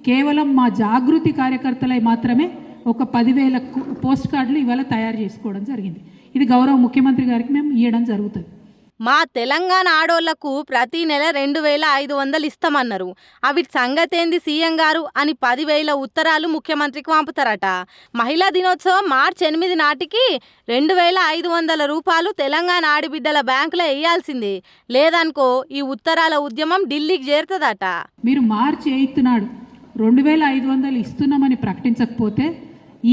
కేవలం మా జాగృతి కార్యకర్తలై మాత్రమే ఒక 10,000 పోస్ట్ కార్డులు ఇవాళ తయారు చేసుకోవడం జరిగింది. ఇది గౌరవ ముఖ్యమంత్రి గారికి మేము ఇవ్వడం జరుగుతుంది. మా తెలంగాణ ఆడోళ్లకు ప్రతి నెల 2,500 ఇస్తామన్నారు. అవి సంగతేంది సీఎం గారు అని 10,000 ఉత్తరాలు ముఖ్యమంత్రికి పంపుతారట. మహిళా దినోత్సవం మార్చి 8 నాటికి 2,500 రూపాయలు తెలంగాణ ఆడిబిడ్డల బ్యాంకులో వేయాల్సిందే. లేదనుకో ఈ ఉత్తరాల ఉద్యమం ఢిల్లీకి చేరుతుందట. మీరు మార్చి 8 నాడు 2,500 ఇస్తున్నామని ప్రకటించకపోతే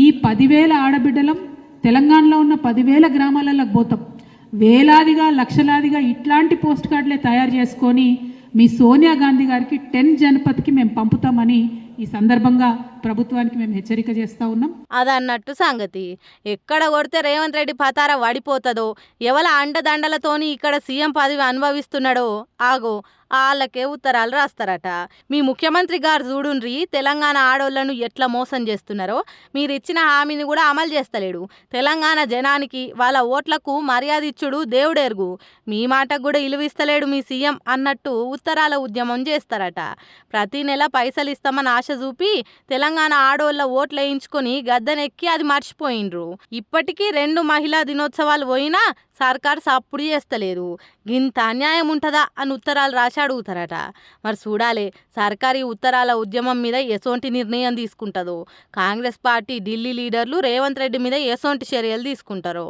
ఈ 10,000 ఆడబిడ్డలం తెలంగాణలో ఉన్న 10,000 గ్రామాలకు పోతాం. వేలాదిగా లక్షలాదిగా ఇట్లాంటి పోస్ట్ కార్డులే తయారు చేసుకొని మీ సోనియా గాంధీ గారికి 10 జనపథ్కి మేము పంపుతామని ఈ సందర్భంగా ప్రభుత్వానికి మేము హెచ్చరిక చేస్తూ ఉన్నాం. అదన్నట్టు సంగతి. ఎక్కడ కొడితే రేవంత్ రెడ్డి పతార వడిపోతుందో, ఎవల అండదండలతోని ఇక్కడ సీఎం పదవి అనుభవిస్తున్నాడో ఆగో వాళ్ళకే ఉత్తరాలు రాస్తారట. మీ ముఖ్యమంత్రి గారు చూడుండ్రి తెలంగాణ ఆడోళ్లను ఎట్లా మోసం చేస్తున్నారో. మీరు ఇచ్చిన హామీని కూడా అమలు చేస్తలేడు. తెలంగాణ జనానికి వాళ్ళ ఓట్లకు మర్యాద ఇచ్చుడు దేవుడెరుగు. మీ మాటకు కూడా ఇలువిస్తలేడు మీ సీఎం అన్నట్టు ఉత్తరాల ఉద్యమం చేస్తారట. ప్రతి నెల పైసలు ఇస్తామని ఆశ చూపి తెలంగాణ ఆడోళ్ళ ఓట్లు వేయించుకొని గద్దెనెక్కి అది మర్చిపోయిండ్రు. ఇప్పటికీ 2 మహిళా దినోత్సవాలు పోయినా సర్కార్ సప్పుడు చేస్తలేదు. గింత అన్యాయం ఉంటుందా అని ఉత్తరాలు రాసి అడుగుతారట. మరి చూడాలి సర్కారీ ఉత్తరాల ఉద్యమం మీద ఎసోంటి నిర్ణయం తీసుకుంటుందో. కాంగ్రెస్ పార్టీ ఢిల్లీ లీడర్లు రేవంత్ రెడ్డి మీద ఎసోంటి చర్యలు తీసుకుంటారో.